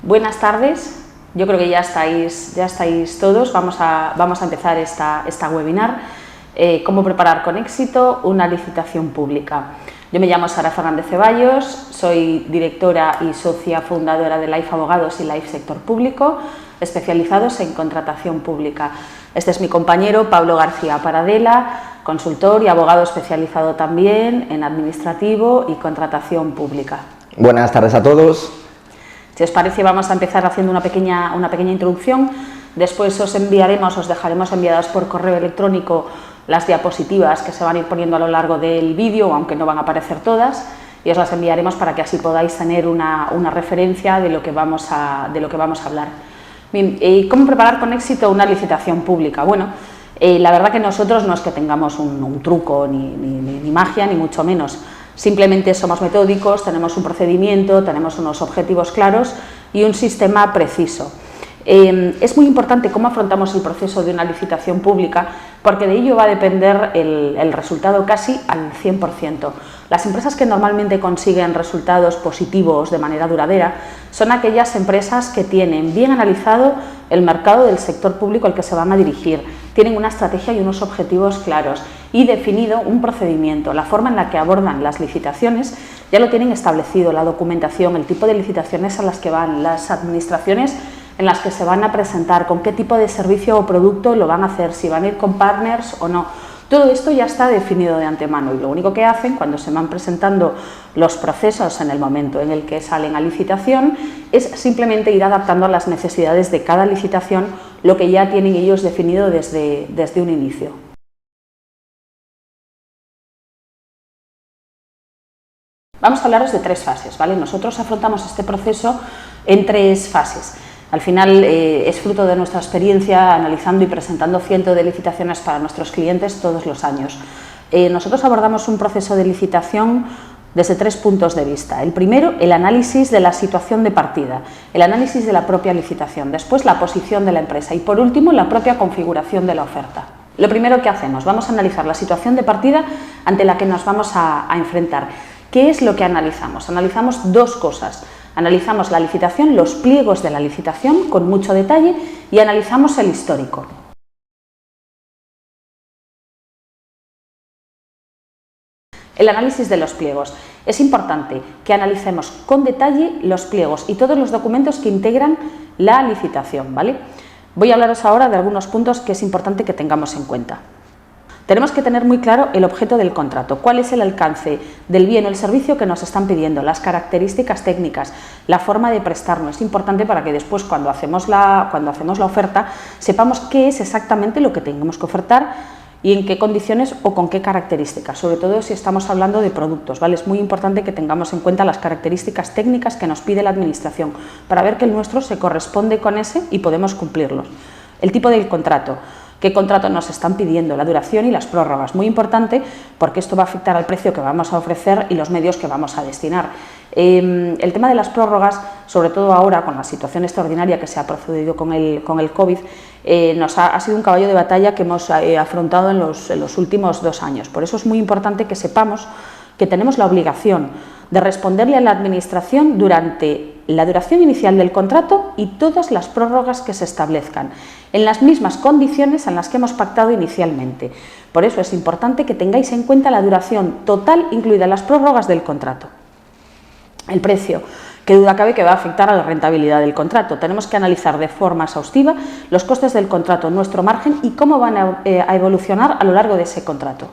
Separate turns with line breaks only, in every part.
Buenas tardes, yo creo que ya estáis todos. Vamos a empezar esta webinar. Cómo preparar con éxito una licitación pública. Yo me llamo Sara Fernández Ceballos, soy directora y socia fundadora de Life Abogados y Life Sector Público, especializados en contratación pública. Este es mi compañero Pablo García Paradela, consultor y abogado especializado también en administrativo y contratación pública.
Buenas tardes a todos.
Si os parece, vamos a empezar haciendo una pequeña introducción. Después os dejaremos enviadas por correo electrónico las diapositivas que se van a ir poniendo a lo largo del vídeo, aunque no van a aparecer todas, y os las enviaremos para que así podáis tener una referencia de lo que vamos a hablar. Bien, ¿cómo preparar con éxito una licitación pública? Bueno, la verdad que nosotros no es que tengamos un truco ni magia, ni mucho menos. Simplemente somos metódicos, tenemos un procedimiento, tenemos unos objetivos claros y un sistema preciso. Es muy importante cómo afrontamos el proceso de una licitación pública, porque de ello va a depender el resultado casi al 100%. Las empresas que normalmente consiguen resultados positivos de manera duradera son aquellas empresas que tienen bien analizado el mercado del sector público al que se van a dirigir, tienen una estrategia y unos objetivos claros y definido un procedimiento, la forma en la que abordan las licitaciones, ya lo tienen establecido, la documentación, el tipo de licitaciones a las que van, las administraciones en las que se van a presentar, con qué tipo de servicio o producto lo van a hacer, si van a ir con partners o no. Todo esto ya está definido de antemano y lo único que hacen cuando se van presentando los procesos en el momento en el que salen a licitación es simplemente ir adaptando a las necesidades de cada licitación lo que ya tienen ellos definido desde un inicio. Vamos a hablaros de tres fases, ¿vale? Nosotros afrontamos este proceso en tres fases. Al final es fruto de nuestra experiencia analizando y presentando cientos de licitaciones para nuestros clientes todos los años. Nosotros abordamos un proceso de licitación desde tres puntos de vista. El primero, el análisis de la situación de partida, el análisis de la propia licitación, después la posición de la empresa y por último la propia configuración de la oferta. Lo primero que hacemos, vamos a analizar la situación de partida ante la que nos vamos a enfrentar. ¿Qué es lo que analizamos? Analizamos dos cosas. Analizamos la licitación, los pliegos de la licitación con mucho detalle y analizamos el histórico. El análisis de los pliegos. Es importante que analicemos con detalle los pliegos y todos los documentos que integran la licitación, ¿vale? Voy a hablaros ahora de algunos puntos que es importante que tengamos en cuenta. Tenemos que tener muy claro el objeto del contrato, cuál es el alcance del bien o el servicio que nos están pidiendo, las características técnicas, la forma de prestarlo. Es importante para que después cuando hacemos la oferta sepamos qué es exactamente lo que tenemos que ofertar y en qué condiciones o con qué características, sobre todo si estamos hablando de productos, ¿vale? Es muy importante que tengamos en cuenta las características técnicas que nos pide la administración para ver que el nuestro se corresponde con ese y podemos cumplirlos. El tipo del contrato. ¿Qué contrato nos están pidiendo? La duración y las prórrogas. Muy importante porque esto va a afectar al precio que vamos a ofrecer y los medios que vamos a destinar. El tema de las prórrogas, sobre todo ahora con la situación extraordinaria que se ha procedido con el COVID, ha sido un caballo de batalla que hemos afrontado en los últimos 2 años. Por eso es muy importante que sepamos que tenemos la obligación de responderle a la administración durante la duración inicial del contrato y todas las prórrogas que se establezcan, en las mismas condiciones en las que hemos pactado inicialmente. Por eso es importante que tengáis en cuenta la duración total, incluidas las prórrogas del contrato. El precio. Qué duda cabe que va a afectar a la rentabilidad del contrato. Tenemos que analizar de forma exhaustiva los costes del contrato, nuestro margen y cómo van a evolucionar a lo largo de ese contrato.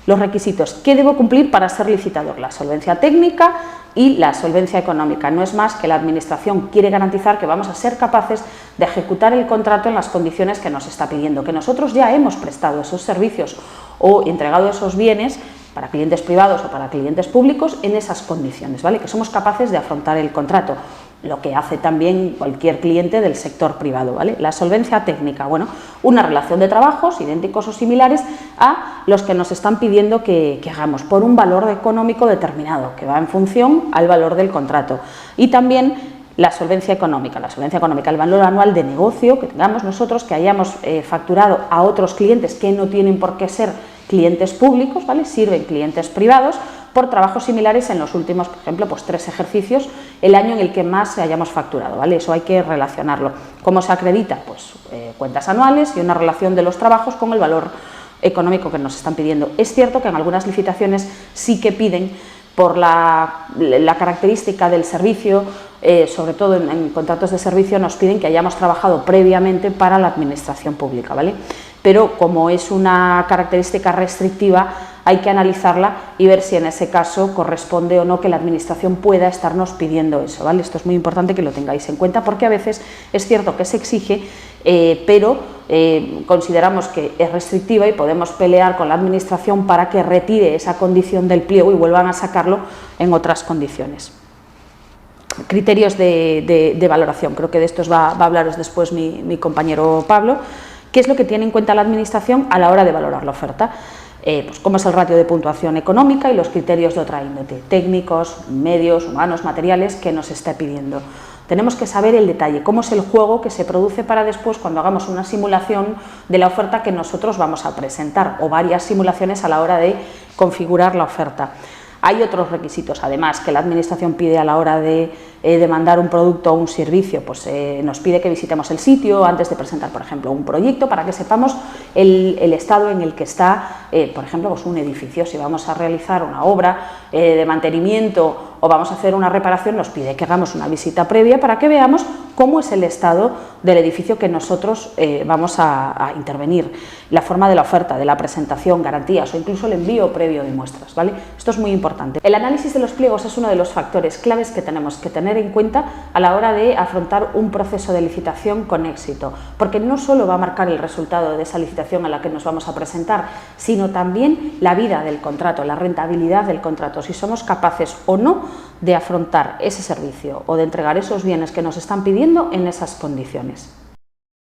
Los requisitos. ¿Qué debo cumplir para ser licitador? La solvencia técnica y la solvencia económica. No es más que la administración quiere garantizar que vamos a ser capaces de ejecutar el contrato en las condiciones que nos está pidiendo, que nosotros ya hemos prestado esos servicios o entregado esos bienes para clientes privados o para clientes públicos en esas condiciones, ¿vale? Que somos capaces de afrontar el contrato, lo que hace también cualquier cliente del sector privado, ¿vale? La solvencia técnica, bueno, una relación de trabajos idénticos o similares a los que nos están pidiendo que hagamos por un valor económico determinado, que va en función al valor del contrato. Y también la solvencia económica, el valor anual de negocio que tengamos nosotros, que hayamos facturado a otros clientes que no tienen por qué ser clientes públicos, ¿vale? Sirven clientes privados por trabajos similares en los últimos, por ejemplo, pues 3 ejercicios, el año en el que más hayamos facturado, ¿vale? Eso hay que relacionarlo. ¿Cómo se acredita? Pues cuentas anuales y una relación de los trabajos con el valor económico que nos están pidiendo. Es cierto que en algunas licitaciones sí que piden, por la característica del servicio, sobre todo en contratos de servicio, nos piden que hayamos trabajado previamente para la administración pública, ¿vale? Pero como es una característica restrictiva, hay que analizarla y ver si en ese caso corresponde o no que la administración pueda estarnos pidiendo eso, ¿vale? Esto es muy importante que lo tengáis en cuenta, porque a veces es cierto que se exige, pero consideramos que es restrictiva y podemos pelear con la administración para que retire esa condición del pliego y vuelvan a sacarlo en otras condiciones. Criterios de valoración, creo que de estos va a hablaros después mi compañero Pablo. ¿Qué es lo que tiene en cuenta la administración a la hora de valorar la oferta? Pues cómo es el ratio de puntuación económica y los criterios de otra índole, técnicos, medios, humanos, materiales, que nos está pidiendo. Tenemos que saber el detalle, cómo es el juego que se produce para después, cuando hagamos una simulación de la oferta que nosotros vamos a presentar, o varias simulaciones a la hora de configurar la oferta. Hay otros requisitos, además, que la administración pide a la hora de demandar un producto o un servicio. Pues nos pide que visitemos el sitio antes de presentar, por ejemplo, un proyecto, para que sepamos el estado en el que está, por ejemplo, pues un edificio. Si vamos a realizar una obra de mantenimiento o vamos a hacer una reparación, nos pide que hagamos una visita previa para que veamos cómo es el estado del edificio que nosotros vamos a intervenir, la forma de la oferta, de la presentación, garantías o incluso el envío previo de muestras, ¿vale? Esto es muy importante. El análisis de los pliegos es uno de los factores claves que tenemos que tener en cuenta a la hora de afrontar un proceso de licitación con éxito, porque no solo va a marcar el resultado de esa licitación a la que nos vamos a presentar, sino también la vida del contrato, la rentabilidad del contrato, si somos capaces o no de afrontar ese servicio o de entregar esos bienes que nos están pidiendo en esas condiciones.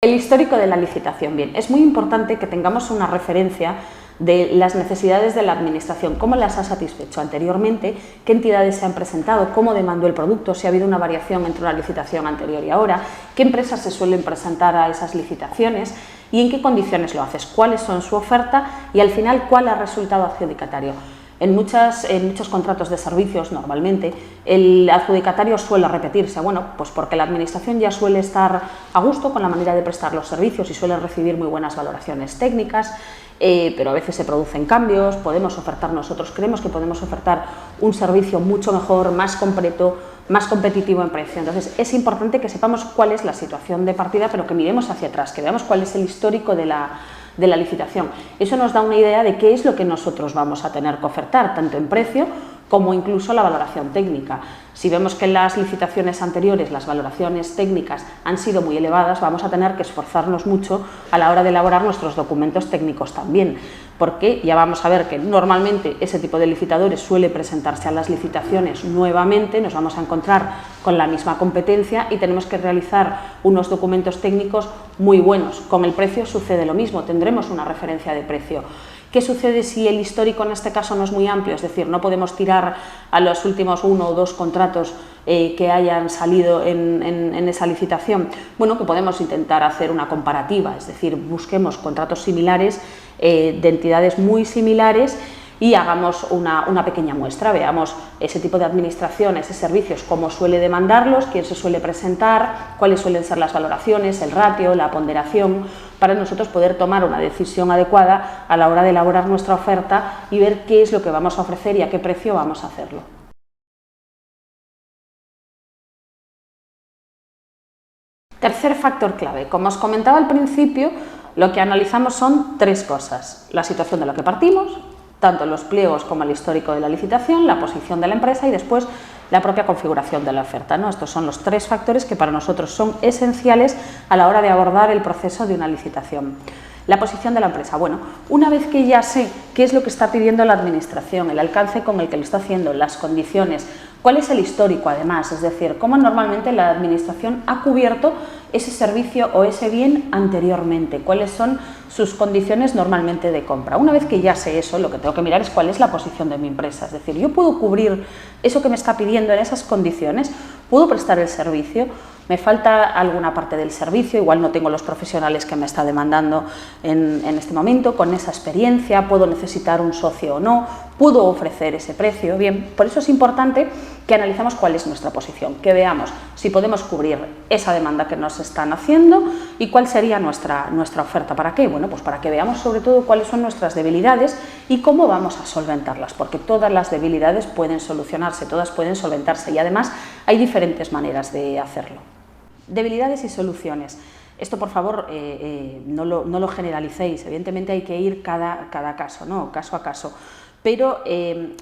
El histórico de la licitación. Bien, es muy importante que tengamos una referencia de las necesidades de la administración, cómo las ha satisfecho anteriormente, qué entidades se han presentado, cómo demandó el producto, si ha habido una variación entre una licitación anterior y ahora, qué empresas se suelen presentar a esas licitaciones y en qué condiciones lo haces, cuáles son su oferta y al final cuál ha resultado adjudicatario. En muchos contratos de servicios, normalmente, el adjudicatario suele repetirse, bueno, pues porque la administración ya suele estar a gusto con la manera de prestar los servicios y suele recibir muy buenas valoraciones técnicas, pero a veces se producen cambios, podemos ofertar nosotros, creemos que podemos ofertar un servicio mucho mejor, más completo, más competitivo en precio. Entonces, es importante que sepamos cuál es la situación de partida, pero que miremos hacia atrás, que veamos cuál es el histórico de la licitación. Eso nos da una idea de qué es lo que nosotros vamos a tener que ofertar, tanto en precio como incluso la valoración técnica. Si vemos que en las licitaciones anteriores las valoraciones técnicas han sido muy elevadas, vamos a tener que esforzarnos mucho a la hora de elaborar nuestros documentos técnicos también, porque ya vamos a ver que normalmente ese tipo de licitadores suele presentarse a las licitaciones nuevamente, nos vamos a encontrar con la misma competencia y tenemos que realizar unos documentos técnicos muy buenos. Con el precio sucede lo mismo, tendremos una referencia de precio. ¿Qué sucede si el histórico en este caso no es muy amplio? Es decir, no podemos tirar a los últimos 1 o 2 contratos que hayan salido en esa licitación. Bueno, que podemos intentar hacer una comparativa, es decir, busquemos contratos similares de entidades muy similares y hagamos una pequeña muestra, veamos ese tipo de administración, esos servicios, cómo suele demandarlos, quién se suele presentar, cuáles suelen ser las valoraciones, el ratio, la ponderación, para nosotros poder tomar una decisión adecuada a la hora de elaborar nuestra oferta y ver qué es lo que vamos a ofrecer y a qué precio vamos a hacerlo. Tercer factor clave. Como os comentaba al principio, lo que analizamos son 3 cosas: la situación de la que partimos, tanto los pliegos como el histórico de la licitación, la posición de la empresa y después la propia configuración de la oferta, ¿no? Estos son los 3 factores que para nosotros son esenciales a la hora de abordar el proceso de una licitación. La posición de la empresa. Bueno, una vez que ya sé qué es lo que está pidiendo la administración, el alcance con el que lo está haciendo, las condiciones, cuál es el histórico además, es decir, cómo normalmente la administración ha cubierto ese servicio o ese bien anteriormente, cuáles son sus condiciones normalmente de compra. Una vez que ya sé eso, lo que tengo que mirar es cuál es la posición de mi empresa, es decir, yo puedo cubrir eso que me está pidiendo en esas condiciones, ¿Puedo prestar el servicio? ¿Me falta alguna parte del servicio? Igual no tengo los profesionales que me está demandando en este momento, con esa experiencia, ¿puedo necesitar un socio o no? ¿Puedo ofrecer ese precio? Bien, por eso es importante que analicemos cuál es nuestra posición, que veamos si podemos cubrir esa demanda que nos están haciendo y cuál sería nuestra oferta. ¿Para qué? Bueno, pues para que veamos sobre todo cuáles son nuestras debilidades y cómo vamos a solventarlas, porque todas las debilidades pueden solucionarse, todas pueden solventarse y además hay diferentes maneras de hacerlo. Debilidades y soluciones. Esto, por favor, no lo generalicéis. Evidentemente hay que ir cada caso, ¿no? Caso a caso. Pero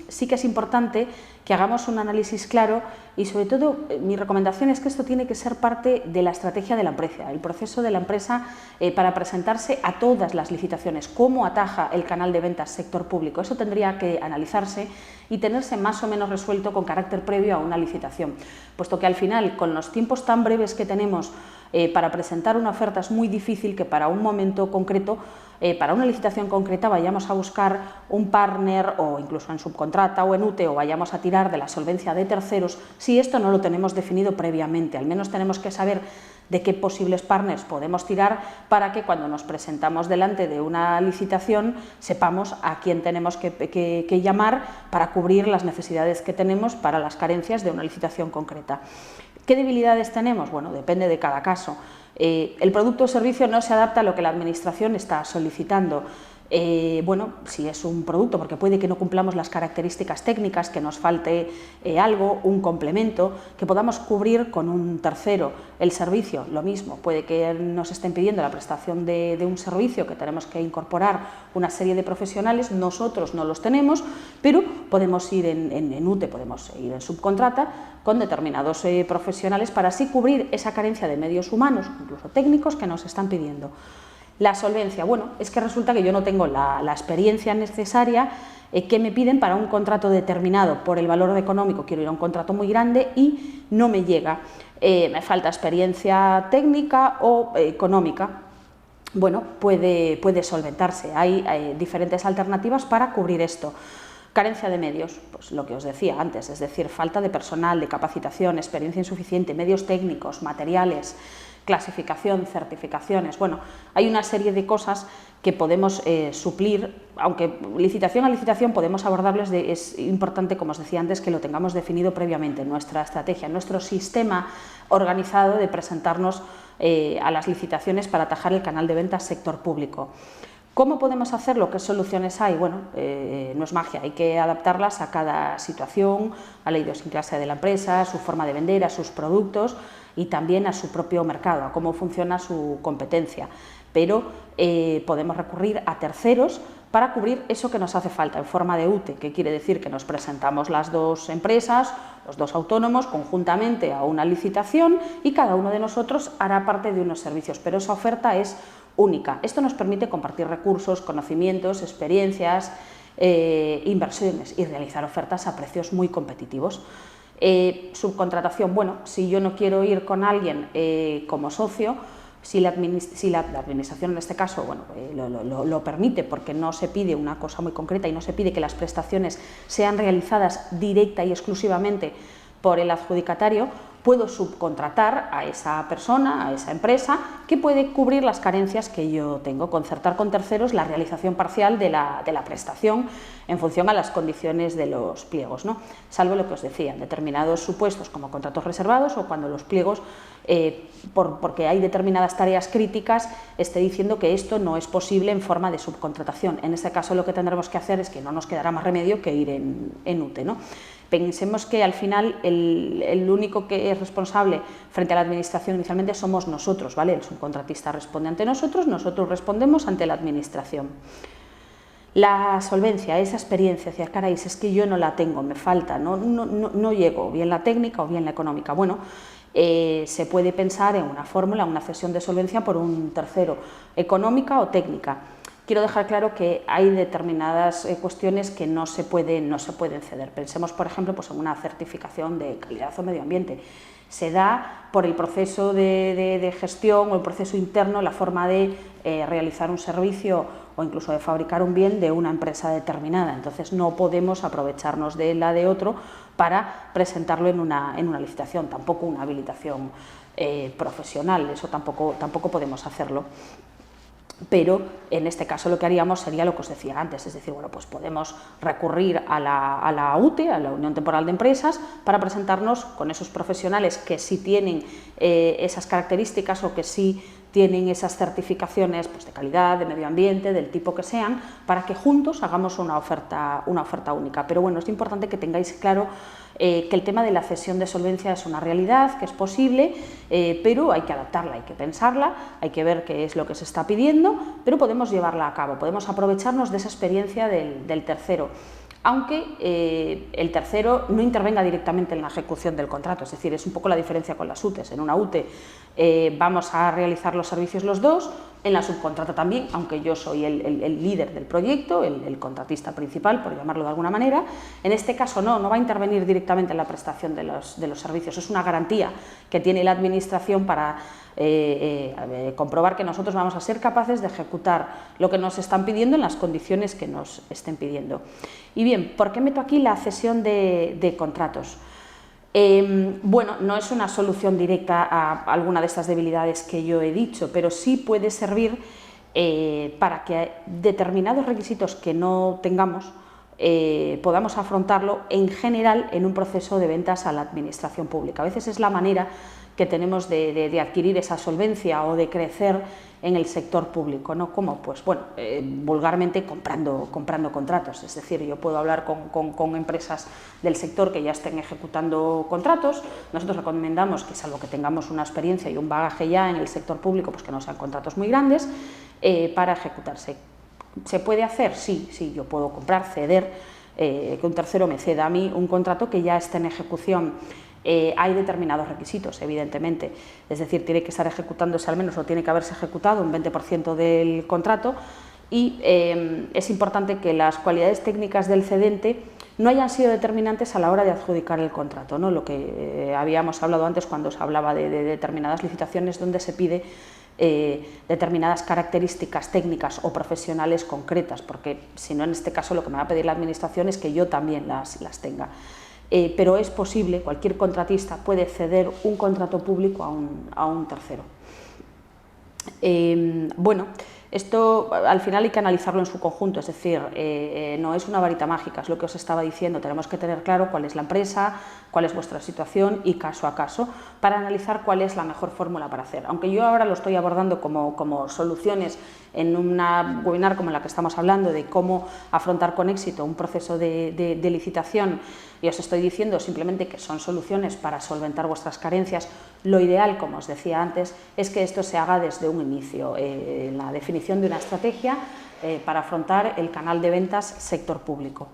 sí que es importante que hagamos un análisis claro y, sobre todo, mi recomendación es que esto tiene que ser parte de la estrategia de la empresa, el proceso de la empresa para presentarse a todas las licitaciones. ¿Cómo ataja el canal de ventas sector público? Eso tendría que analizarse y tenerse más o menos resuelto con carácter previo a una licitación, puesto que al final, con los tiempos tan breves que tenemos para presentar una oferta, es muy difícil que para un momento concreto, para una licitación concreta, vayamos a buscar un partner o incluso en subcontrata o en UTE o vayamos a tirar de la solvencia de terceros si esto no lo tenemos definido previamente. Al menos tenemos que saber de qué posibles partners podemos tirar para que cuando nos presentamos delante de una licitación sepamos a quién tenemos que llamar para cubrir las necesidades que tenemos para las carencias de una licitación concreta. ¿Qué debilidades tenemos? Bueno, depende de cada caso. El producto o servicio no se adapta a lo que la Administración está solicitando. Bueno, si es un producto, porque puede que no cumplamos las características técnicas, que nos falte algo, un complemento, que podamos cubrir con un tercero. El servicio, lo mismo, puede que nos estén pidiendo la prestación de un servicio que tenemos que incorporar una serie de profesionales, nosotros no los tenemos, pero podemos ir en UTE, podemos ir en subcontrata con determinados profesionales para así cubrir esa carencia de medios humanos, incluso técnicos, que nos están pidiendo. La solvencia, bueno, es que resulta que yo no tengo la experiencia necesaria que me piden para un contrato determinado. Por el valor económico quiero ir a un contrato muy grande y no me llega. Me falta experiencia técnica o económica. Bueno, puede solventarse. Hay diferentes alternativas para cubrir esto. Carencia de medios, pues lo que os decía antes, es decir, falta de personal, de capacitación, experiencia insuficiente, medios técnicos, materiales, clasificación, certificaciones. Bueno, hay una serie de cosas que podemos suplir, aunque licitación a licitación podemos abordarles, es importante, como os decía antes, que lo tengamos definido previamente en nuestra estrategia, en nuestro sistema organizado de presentarnos a las licitaciones para atajar el canal de ventas sector público. ¿Cómo podemos hacerlo? ¿Qué soluciones hay? Bueno, no es magia, hay que adaptarlas a cada situación, a la idiosincrasia de la empresa, a su forma de vender, a sus productos y también a su propio mercado, a cómo funciona su competencia. Pero podemos recurrir a terceros para cubrir eso que nos hace falta en forma de UTE, que quiere decir que nos presentamos las dos empresas, los dos autónomos, conjuntamente a una licitación y cada uno de nosotros hará parte de unos servicios, pero esa oferta es única. Esto nos permite compartir recursos, conocimientos, experiencias, inversiones y realizar ofertas a precios muy competitivos. Subcontratación, bueno, si yo no quiero ir con alguien como socio, si la Administración en este caso bueno, lo permite, porque no se pide una cosa muy concreta y no se pide que las prestaciones sean realizadas directa y exclusivamente por el adjudicatario, puedo subcontratar a esa persona, a esa empresa, que puede cubrir las carencias que yo tengo, concertar con terceros la realización parcial de la prestación en función a las condiciones de los pliegos, ¿no? Salvo lo que os decía, en determinados supuestos como contratos reservados o cuando los pliegos, porque hay determinadas tareas críticas, esté diciendo que esto no es posible en forma de subcontratación. En este caso lo que tendremos que hacer es que no nos quedará más remedio que ir en UTE, ¿no? Pensemos que al final el único que es responsable frente a la Administración inicialmente somos nosotros, ¿vale? El subcontratista responde ante nosotros respondemos ante la Administración. La solvencia, esa experiencia, decía, caray, es que yo no la tengo, me falta, no llego, bien la técnica o bien la económica. Bueno, se puede pensar en una fórmula, una cesión de solvencia por un tercero, económica o técnica. Quiero dejar claro que hay determinadas cuestiones que no se pueden ceder. Pensemos, por ejemplo, pues en una certificación de calidad o medio ambiente. Se da por el proceso de gestión o el proceso interno, la forma de realizar un servicio o incluso de fabricar un bien de una empresa determinada. Entonces no podemos aprovecharnos de la de otro para presentarlo en una licitación, tampoco una habilitación profesional, eso tampoco podemos hacerlo. Pero en este caso lo que haríamos sería lo que os decía antes, es decir, bueno, pues podemos recurrir a la UTE, a la Unión Temporal de Empresas, para presentarnos con esos profesionales que sí tienen esas características o que sí tienen esas certificaciones pues, de calidad, de medio ambiente, del tipo que sean, para que juntos hagamos una oferta única. Pero bueno, es importante que tengáis claro que el tema de la cesión de solvencia es una realidad, que es posible, pero hay que adaptarla, hay que pensarla, hay que ver qué es lo que se está pidiendo, pero podemos llevarla a cabo, podemos aprovecharnos de esa experiencia del tercero, aunque el tercero no intervenga directamente en la ejecución del contrato, es decir, es un poco la diferencia con las UTEs. En una UTE vamos a realizar los servicios los dos, en la subcontrata también, aunque yo soy el líder del proyecto, el contratista principal, por llamarlo de alguna manera. En este caso no va a intervenir directamente en la prestación de los servicios, es una garantía que tiene la Administración para comprobar que nosotros vamos a ser capaces de ejecutar lo que nos están pidiendo en las condiciones que nos estén pidiendo. Y bien, ¿por qué meto aquí la cesión de contratos? Bueno, no es una solución directa a alguna de estas debilidades que yo he dicho, pero sí puede servir para que determinados requisitos que no tengamos podamos afrontarlo en general en un proceso de ventas a la Administración pública. A veces es la manera que tenemos de adquirir esa solvencia o de crecer en el sector público, ¿no? Como, pues bueno, vulgarmente comprando contratos, es decir, yo puedo hablar con empresas del sector que ya estén ejecutando contratos. Nosotros recomendamos que, salvo que tengamos una experiencia y un bagaje ya en el sector público, pues que no sean contratos muy grandes, para ejecutarse. ¿Se puede hacer? Sí, yo puedo comprar, ceder, que un tercero me ceda a mí un contrato que ya esté en ejecución. Hay determinados requisitos, evidentemente, es decir, tiene que estar ejecutándose al menos o tiene que haberse ejecutado un 20% del contrato y es importante que las cualidades técnicas del cedente no hayan sido determinantes a la hora de adjudicar el contrato, ¿no? Lo que habíamos hablado antes cuando se hablaba de determinadas licitaciones donde se pide determinadas características técnicas o profesionales concretas, porque si no, en este caso lo que me va a pedir la Administración es que yo también las tenga. Pero es posible, cualquier contratista puede ceder un contrato público a un tercero. Bueno, esto al final hay que analizarlo en su conjunto, es decir, no es una varita mágica, es lo que os estaba diciendo, tenemos que tener claro cuál es la empresa, cuál es vuestra situación y caso a caso para analizar cuál es la mejor fórmula para hacer. Aunque yo ahora lo estoy abordando como soluciones en una webinar como la que estamos hablando de cómo afrontar con éxito un proceso de licitación, y os estoy diciendo simplemente que son soluciones para solventar vuestras carencias, lo ideal, como os decía antes, es que esto se haga desde un inicio, la definición de una estrategia para afrontar el canal de ventas sector público.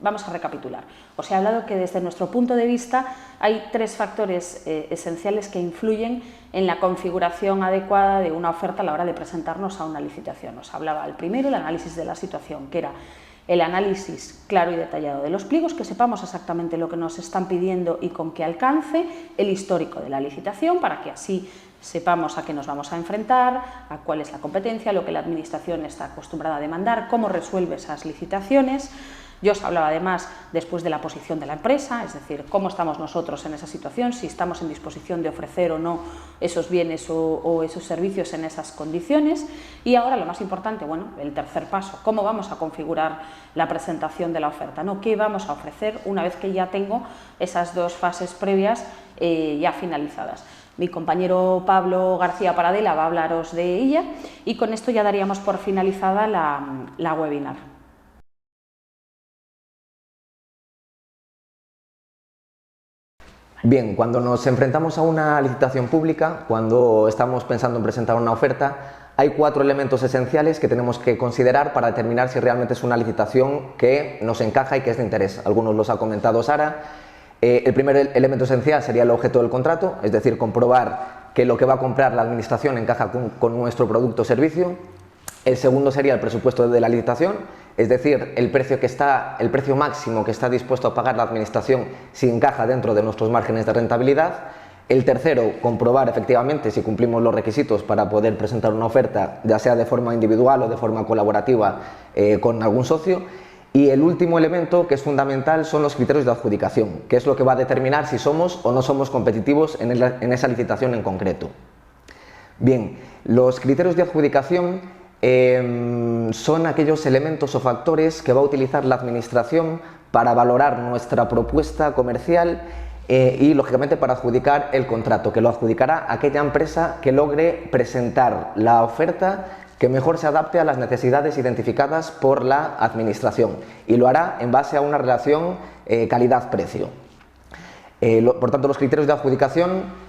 Vamos a recapitular. Os he hablado que desde nuestro punto de vista hay tres factores esenciales que influyen en la configuración adecuada de una oferta a la hora de presentarnos a una licitación. Os hablaba el primero, el análisis de la situación, que era el análisis claro y detallado de los pliegos, que sepamos exactamente lo que nos están pidiendo y con qué alcance, el histórico de la licitación, para que así sepamos a qué nos vamos a enfrentar, a cuál es la competencia, lo que la Administración está acostumbrada a demandar, cómo resuelve esas licitaciones. Yo os hablaba además después de la posición de la empresa, es decir, cómo estamos nosotros en esa situación, si estamos en disposición de ofrecer o no esos bienes o esos servicios en esas condiciones. Y ahora lo más importante, bueno, el tercer paso, cómo vamos a configurar la presentación de la oferta, ¿no? ¿Qué vamos a ofrecer una vez que ya tengo esas dos fases previas ya finalizadas? Mi compañero Pablo García Paradela va a hablaros de ella y con esto ya daríamos por finalizada la webinar.
Bien, cuando nos enfrentamos a una licitación pública, cuando estamos pensando en presentar una oferta, hay 4 elementos esenciales que tenemos que considerar para determinar si realmente es una licitación que nos encaja y que es de interés. Algunos los ha comentado Sara. El primer elemento esencial sería el objeto del contrato, es decir, comprobar que lo que va a comprar la Administración encaja con nuestro producto o servicio. El segundo sería el presupuesto de la licitación, es decir, el precio máximo que está dispuesto a pagar la administración si encaja dentro de nuestros márgenes de rentabilidad. El tercero, comprobar efectivamente si cumplimos los requisitos para poder presentar una oferta, ya sea de forma individual o de forma colaborativa con algún socio. Y el último elemento que es fundamental son los criterios de adjudicación, que es lo que va a determinar si somos o no somos competitivos en esa licitación en concreto. Bien, los criterios de adjudicación son aquellos elementos o factores que va a utilizar la administración para valorar nuestra propuesta comercial y, lógicamente, para adjudicar el contrato, que lo adjudicará aquella empresa que logre presentar la oferta que mejor se adapte a las necesidades identificadas por la administración, y lo hará en base a una relación calidad-precio. Por tanto, los criterios de adjudicación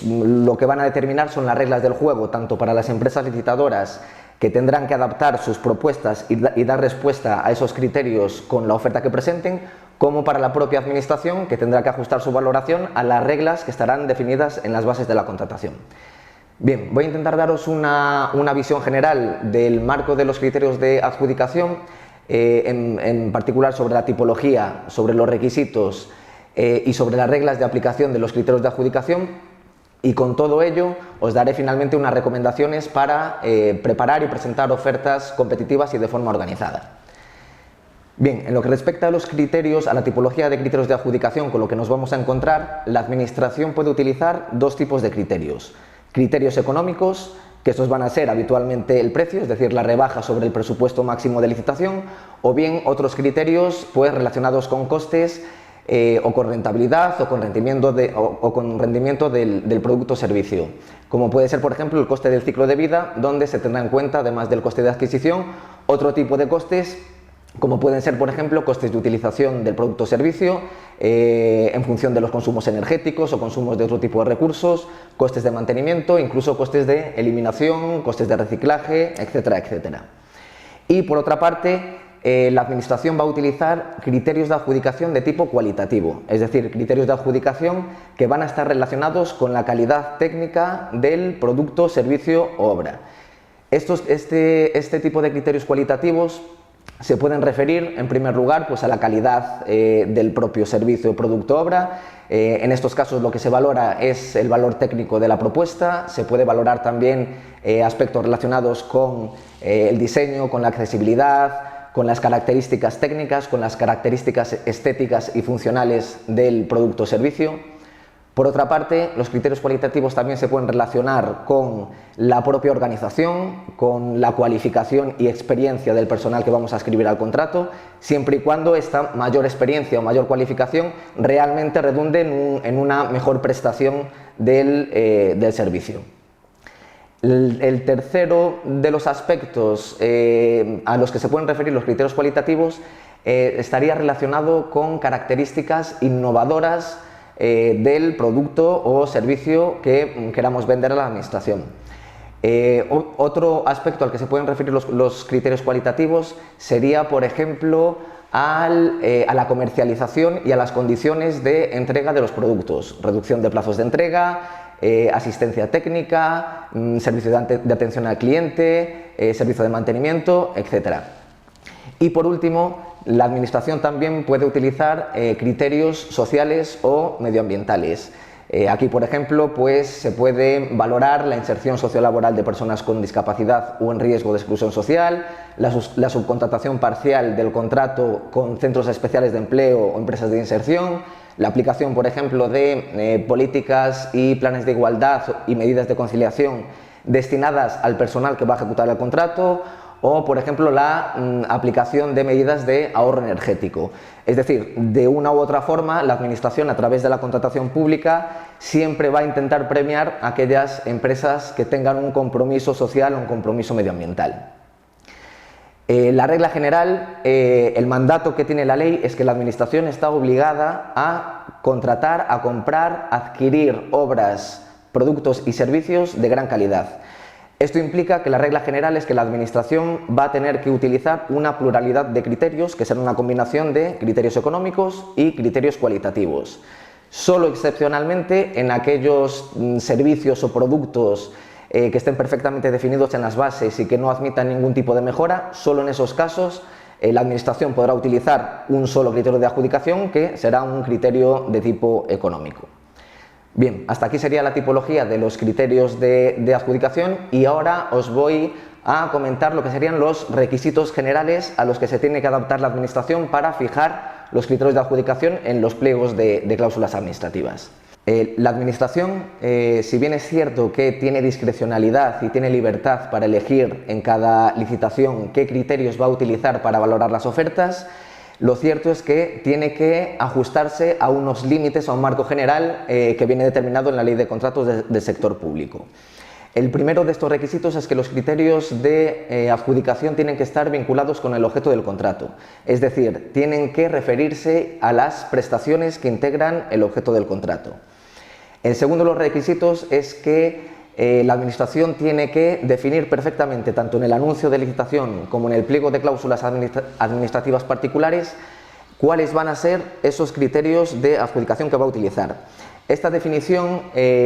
lo que van a determinar son las reglas del juego, tanto para las empresas licitadoras, que tendrán que adaptar sus propuestas y dar respuesta a esos criterios con la oferta que presenten, como para la propia administración, que tendrá que ajustar su valoración a las reglas que estarán definidas en las bases de la contratación. Bien, voy a intentar daros una visión general del marco de los criterios de adjudicación, en particular sobre la tipología, sobre los requisitos y sobre las reglas de aplicación de los criterios de adjudicación, y con todo ello os daré finalmente unas recomendaciones para preparar y presentar ofertas competitivas y de forma organizada. Bien, en lo que respecta a los criterios, a la tipología de criterios de adjudicación con lo que nos vamos a encontrar, la administración puede utilizar dos tipos de criterios. Criterios económicos, que estos van a ser habitualmente el precio, es decir, la rebaja sobre el presupuesto máximo de licitación, o bien otros criterios pues relacionados con costes o con rentabilidad o con rendimiento, del producto o servicio, como puede ser, por ejemplo, el coste del ciclo de vida, donde se tendrá en cuenta, además del coste de adquisición, otro tipo de costes, como pueden ser, por ejemplo, costes de utilización del producto o servicio en función de los consumos energéticos o consumos de otro tipo de recursos, costes de mantenimiento, incluso costes de eliminación, costes de reciclaje, etcétera, etcétera. Y por otra parte, la administración va a utilizar criterios de adjudicación de tipo cualitativo, es decir, criterios de adjudicación que van a estar relacionados con la calidad técnica del producto, servicio o obra. Este tipo de criterios cualitativos se pueden referir, en primer lugar, pues a la calidad del propio servicio, producto, obra. En estos casos lo que se valora es el valor técnico de la propuesta. Se puede valorar también aspectos relacionados con el diseño, con la accesibilidad, con las características técnicas, con las características estéticas y funcionales del producto o servicio. Por otra parte, los criterios cualitativos también se pueden relacionar con la propia organización, con la cualificación y experiencia del personal que vamos a adscribir al contrato, siempre y cuando esta mayor experiencia o mayor cualificación realmente redunde en una mejor prestación del servicio. El tercero de los aspectos a los que se pueden referir los criterios cualitativos estaría relacionado con características innovadoras del producto o servicio que queramos vender a la administración. Otro aspecto al que se pueden referir los criterios cualitativos sería, por ejemplo, a la comercialización y a las condiciones de entrega de los productos, reducción de plazos de entrega, asistencia técnica, servicio de atención al cliente, servicio de mantenimiento, etc. Y por último, la administración también puede utilizar criterios sociales o medioambientales. Aquí, por ejemplo, pues se puede valorar la inserción sociolaboral de personas con discapacidad o en riesgo de exclusión social, la subcontratación parcial del contrato con centros especiales de empleo o empresas de inserción, la aplicación, por ejemplo, de políticas y planes de igualdad y medidas de conciliación destinadas al personal que va a ejecutar el contrato, o, por ejemplo, la aplicación de medidas de ahorro energético. Es decir, de una u otra forma, la administración, a través de la contratación pública, siempre va a intentar premiar a aquellas empresas que tengan un compromiso social o un compromiso medioambiental. La regla general, el mandato que tiene la ley es que la administración está obligada a contratar, a comprar, a adquirir obras, productos y servicios de gran calidad. Esto implica que la regla general es que la administración va a tener que utilizar una pluralidad de criterios, que será una combinación de criterios económicos y criterios cualitativos. Solo excepcionalmente en aquellos servicios o productos que estén perfectamente definidos en las bases y que no admitan ningún tipo de mejora, solo en esos casos La Administración podrá utilizar un solo criterio de adjudicación, que será un criterio de tipo económico. Bien, hasta aquí sería la tipología de los criterios de adjudicación, y ahora os voy a comentar lo que serían los requisitos generales a los que se tiene que adaptar la Administración para fijar los criterios de adjudicación en los pliegos de cláusulas administrativas. La Administración, si bien es cierto que tiene discrecionalidad y tiene libertad para elegir en cada licitación qué criterios va a utilizar para valorar las ofertas, lo cierto es que tiene que ajustarse a unos límites, a un marco general que viene determinado en la Ley de Contratos del Sector Público. El primero de estos requisitos es que los criterios de adjudicación tienen que estar vinculados con el objeto del contrato, es decir, tienen que referirse a las prestaciones que integran el objeto del contrato. El segundo de los requisitos es que la Administración tiene que definir perfectamente, tanto en el anuncio de licitación como en el pliego de cláusulas administrativas particulares, cuáles van a ser esos criterios de adjudicación que va a utilizar. Esta definición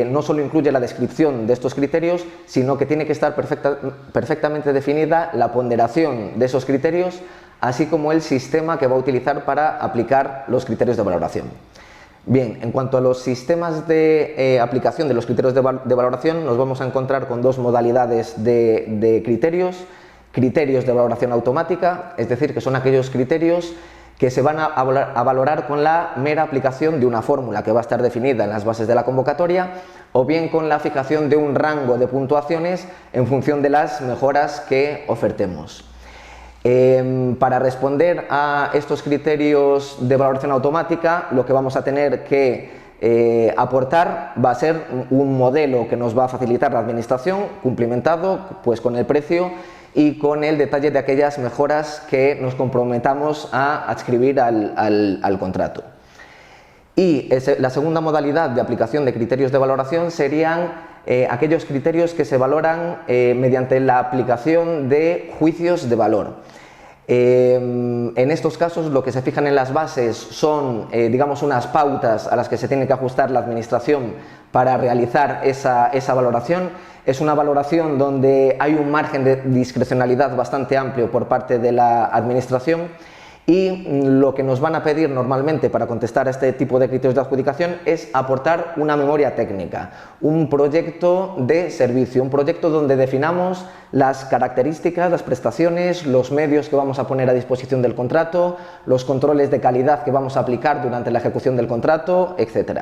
no solo incluye la descripción de estos criterios, sino que tiene que estar perfectamente definida la ponderación de esos criterios, así como el sistema que va a utilizar para aplicar los criterios de valoración. Bien, en cuanto a los sistemas de aplicación de los criterios de valoración, nos vamos a encontrar con dos modalidades de criterios. Criterios de valoración automática, es decir, que son aquellos criterios que se van a valorar con la mera aplicación de una fórmula que va a estar definida en las bases de la convocatoria, o bien con la fijación de un rango de puntuaciones en función de las mejoras que ofertemos. Para responder a estos criterios de valoración automática, lo que vamos a tener que aportar va a ser un modelo que nos va a facilitar la Administración, cumplimentado pues con el precio y con el detalle de aquellas mejoras que nos comprometamos a adscribir al contrato. Y la segunda modalidad de aplicación de criterios de valoración serían aquellos criterios que se valoran mediante la aplicación de juicios de valor. En estos casos lo que se fijan en las bases son digamos unas pautas a las que se tiene que ajustar la Administración para realizar esa valoración. Es una valoración donde hay un margen de discrecionalidad bastante amplio por parte de la Administración, y lo que nos van a pedir normalmente para contestar a este tipo de criterios de adjudicación es aportar una memoria técnica, un proyecto de servicio, un proyecto donde definamos las características, las prestaciones, los medios que vamos a poner a disposición del contrato, los controles de calidad que vamos a aplicar durante la ejecución del contrato, etc.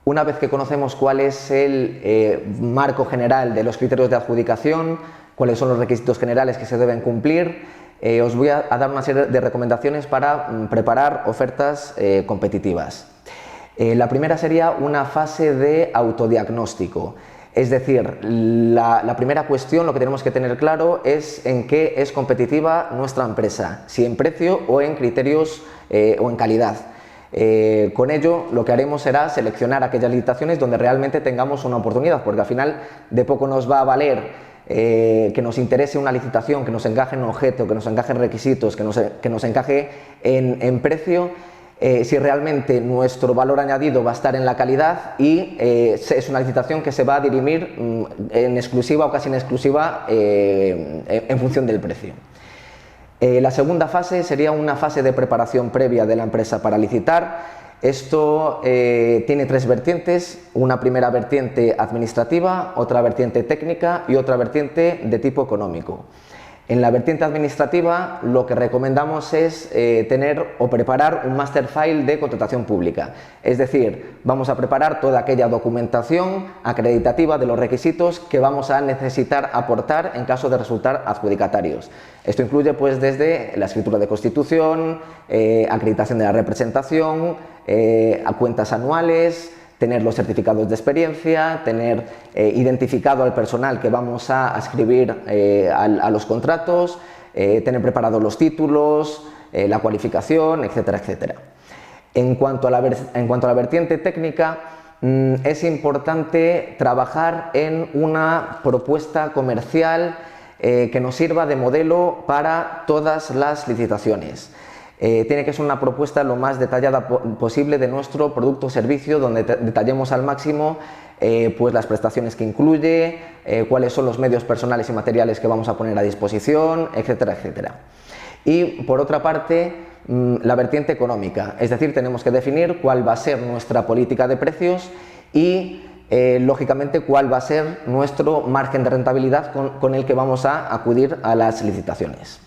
Una vez que conocemos cuál es el marco general de los criterios de adjudicación, cuáles son los requisitos generales que se deben cumplir, os voy a dar una serie de recomendaciones para preparar ofertas competitivas. La primera sería una fase de autodiagnóstico. Es decir, la primera cuestión, lo que tenemos que tener claro es en qué es competitiva nuestra empresa, si en precio o en criterios o en calidad. Con ello lo que haremos será seleccionar aquellas licitaciones donde realmente tengamos una oportunidad, porque al final de poco nos va a valer que nos interese una licitación, que nos encaje en objeto, que nos encaje en requisitos, que nos encaje en precio, si realmente nuestro valor añadido va a estar en la calidad y es una licitación que se va a dirimir en exclusiva o casi en exclusiva en función del precio. La segunda fase sería una fase de preparación previa de la empresa para licitar. Esto tiene tres vertientes: una primera vertiente administrativa, otra vertiente técnica y otra vertiente de tipo económico. En la vertiente administrativa lo que recomendamos es tener o preparar un master file de contratación pública, es decir, vamos a preparar toda aquella documentación acreditativa de los requisitos que vamos a necesitar aportar en caso de resultar adjudicatarios. Esto incluye pues desde la escritura de constitución, acreditación de la representación, a cuentas anuales, tener los certificados de experiencia, tener identificado al personal que vamos a adscribir a los contratos, tener preparados los títulos, la cualificación, etcétera, etcétera. En cuanto a la vertiente técnica, es importante trabajar en una propuesta comercial que nos sirva de modelo para todas las licitaciones. Tiene que ser una propuesta lo más detallada posible de nuestro producto o servicio, donde detallemos al máximo pues las prestaciones que incluye, cuáles son los medios personales y materiales que vamos a poner a disposición, etcétera, etcétera. Y por otra parte, la vertiente económica, es decir, tenemos que definir cuál va a ser nuestra política de precios y lógicamente cuál va a ser nuestro margen de rentabilidad con el que vamos a acudir a las licitaciones.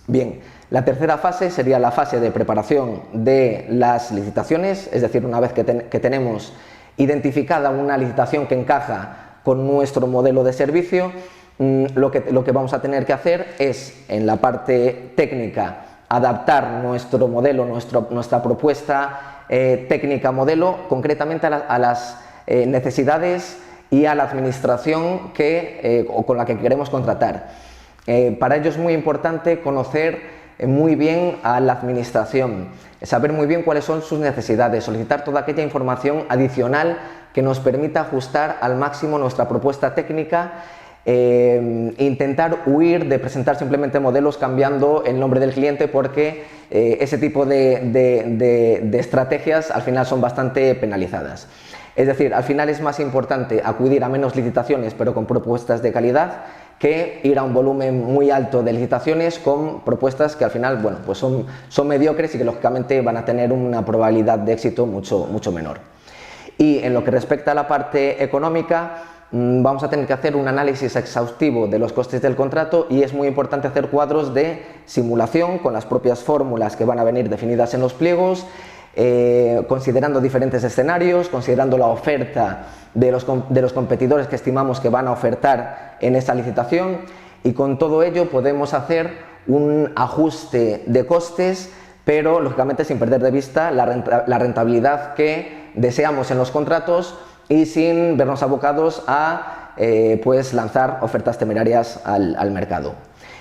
Bien, la tercera fase sería la fase de preparación de las licitaciones, es decir, una vez que tenemos identificada una licitación que encaja con nuestro modelo de servicio, lo que vamos a tener que hacer es, en la parte técnica, adaptar nuestro modelo, nuestra propuesta técnica modelo, concretamente a las necesidades y a la administración con la que queremos contratar. Para ello es muy importante conocer muy bien a la administración, saber muy bien cuáles son sus necesidades, solicitar toda aquella información adicional que nos permita ajustar al máximo nuestra propuesta técnica, intentar huir de presentar simplemente modelos cambiando el nombre del cliente, porque ese tipo de estrategias al final son bastante penalizadas. Es decir, al final es más importante acudir a menos licitaciones pero con propuestas de calidad que ir a un volumen muy alto de licitaciones con propuestas que al final, bueno, pues son mediocres y que lógicamente van a tener una probabilidad de éxito mucho menor. Y en lo que respecta a la parte económica, vamos a tener que hacer un análisis exhaustivo de los costes del contrato y es muy importante hacer cuadros de simulación con las propias fórmulas que van a venir definidas en los pliegos, considerando diferentes escenarios, considerando la oferta de los competidores que estimamos que van a ofertar en esta licitación, y con todo ello podemos hacer un ajuste de costes, pero lógicamente sin perder de vista la rentabilidad que deseamos en los contratos y sin vernos abocados a pues lanzar ofertas temerarias al mercado.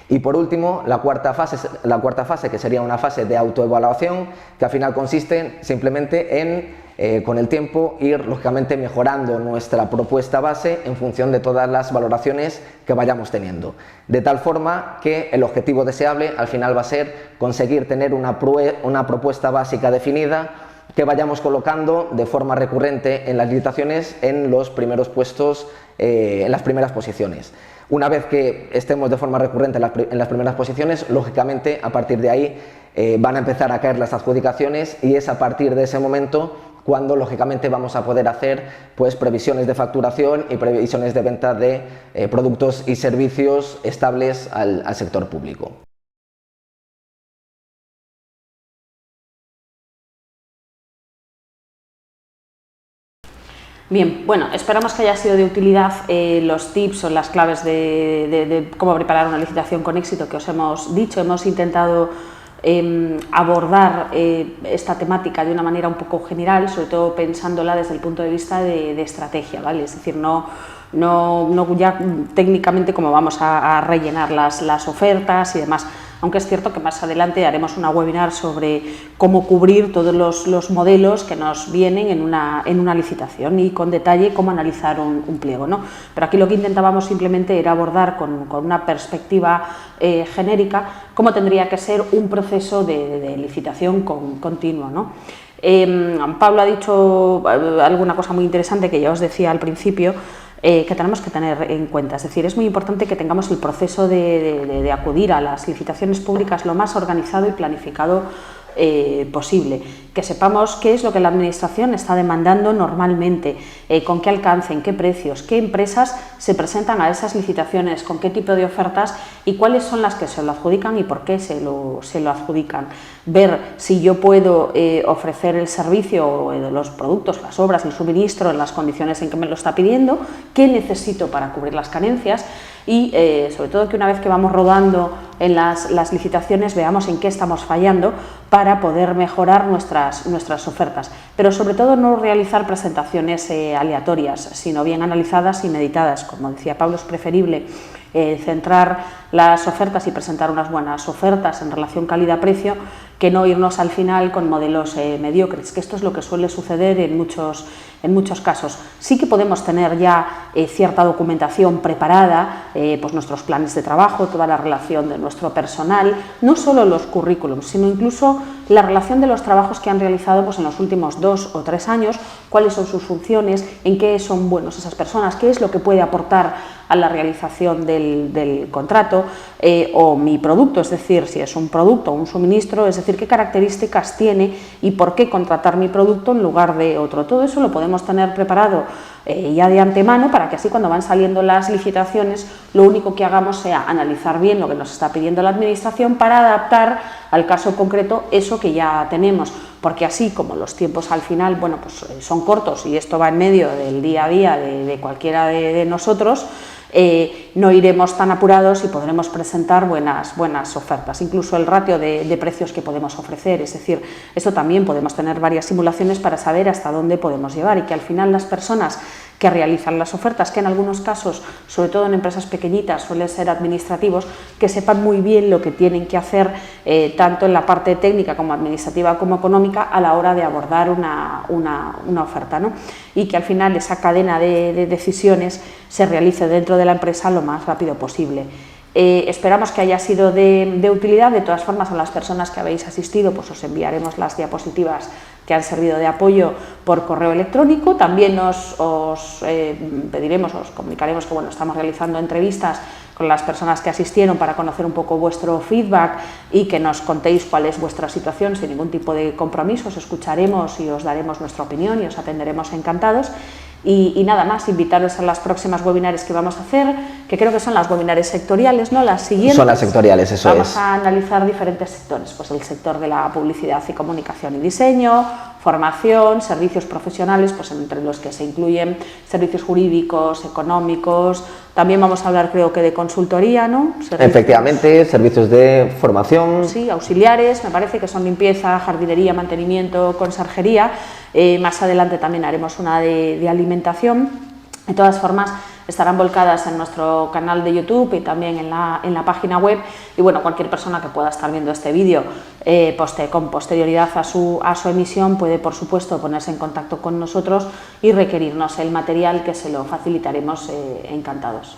Y por último, la cuarta fase, que sería una fase de autoevaluación, que al final consiste simplemente en, con el tiempo, ir lógicamente mejorando nuestra propuesta base en función de todas las valoraciones que vayamos teniendo. De tal forma que el objetivo deseable al final va a ser conseguir tener una propuesta básica definida que vayamos colocando de forma recurrente en las licitaciones en los primeros puestos, en las primeras posiciones. Una vez que estemos de forma recurrente en las primeras posiciones, lógicamente a partir de ahí van a empezar a caer las adjudicaciones, y es a partir de ese momento cuando lógicamente vamos a poder hacer pues previsiones de facturación y previsiones de venta de productos y servicios estables al sector público.
Bien, bueno, esperamos que haya sido de utilidad los tips o las claves de cómo preparar una licitación con éxito que os hemos dicho. Hemos intentado abordar esta temática de una manera un poco general, sobre todo pensándola desde el punto de vista de estrategia, ¿vale? Es decir, no ya técnicamente cómo vamos a rellenar las ofertas y demás. Aunque es cierto que más adelante haremos una webinar sobre cómo cubrir todos los modelos que nos vienen en una licitación y con detalle cómo analizar un pliego, ¿no? Pero aquí lo que intentábamos simplemente era abordar con una perspectiva genérica cómo tendría que ser un proceso de licitación continuo, ¿no? Pablo ha dicho alguna cosa muy interesante que ya os decía al principio, que tenemos que tener en cuenta. Es decir, es muy importante que tengamos el proceso de acudir a las licitaciones públicas lo más organizado y planificado posible, que sepamos qué es lo que la Administración está demandando normalmente, con qué alcance, en qué precios, qué empresas se presentan a esas licitaciones, con qué tipo de ofertas y cuáles son las que se lo adjudican y por qué se lo adjudican. Ver si yo puedo ofrecer el servicio de los productos, las obras, el suministro en las condiciones en que me lo está pidiendo, qué necesito para cubrir las carencias y sobre todo que una vez que vamos rodando en las licitaciones veamos en qué estamos fallando para poder mejorar nuestras ofertas, pero sobre todo no realizar presentaciones aleatorias, sino bien analizadas y meditadas. Como decía Pablo, es preferible centrar las ofertas y presentar unas buenas ofertas en relación calidad-precio que no irnos al final con modelos mediocres, que esto es lo que suele suceder en muchos en muchos casos. Sí que podemos tener ya cierta documentación preparada, pues nuestros planes de trabajo, toda la relación de nuestro personal, no solo los currículums, sino incluso la relación de los trabajos que han realizado pues, en los últimos 2 o 3 años, cuáles son sus funciones, en qué son buenos esas personas, qué es lo que puede aportar a la realización del contrato o mi producto, es decir, si es un producto o un suministro, es decir, qué características tiene y por qué contratar mi producto en lugar de otro. Todo eso lo podemos tener preparado ya de antemano para que así cuando van saliendo las licitaciones lo único que hagamos sea analizar bien lo que nos está pidiendo la administración para adaptar al caso concreto eso que ya tenemos, porque así como los tiempos al final bueno, pues, son cortos y esto va en medio del día a día de cualquiera de nosotros, no iremos tan apurados y podremos presentar buenas ofertas, incluso el ratio de precios que podemos ofrecer, es decir, esto también podemos tener varias simulaciones para saber hasta dónde podemos llevar y que al final las personas que realizan las ofertas, que en algunos casos, sobre todo en empresas pequeñitas, suelen ser administrativos, que sepan muy bien lo que tienen que hacer, tanto en la parte técnica como administrativa como económica, a la hora de abordar una oferta, ¿no? Y que al final esa cadena de decisiones se realice dentro de la empresa lo más rápido posible. Esperamos que haya sido de utilidad. De todas formas, a las personas que habéis asistido pues os enviaremos las diapositivas que han servido de apoyo por correo electrónico. También os pediremos, os comunicaremos que bueno, estamos realizando entrevistas con las personas que asistieron para conocer un poco vuestro feedback y que nos contéis cuál es vuestra situación sin ningún tipo de compromiso. Os escucharemos y os daremos nuestra opinión y os atenderemos encantados. Y nada más, invitaros a las próximas webinares que vamos a hacer, que creo que son las webinares sectoriales, ¿no? Las siguientes.
Son las sectoriales, eso es.
Vamos a analizar diferentes sectores, pues el sector de la publicidad y comunicación y diseño, formación, servicios profesionales, pues entre los que se incluyen servicios jurídicos, económicos. También vamos a hablar, creo que, de consultoría, ¿no?
Efectivamente, servicios de formación.
Sí, auxiliares, me parece que son limpieza, jardinería, mantenimiento, conserjería. Más adelante también haremos una de alimentación. De todas formas, estarán volcadas en nuestro canal de YouTube y también en la página web. Y bueno, cualquier persona que pueda estar viendo este vídeo con posterioridad a su emisión puede, por supuesto, ponerse en contacto con nosotros y requerirnos el material, que se lo facilitaremos encantados.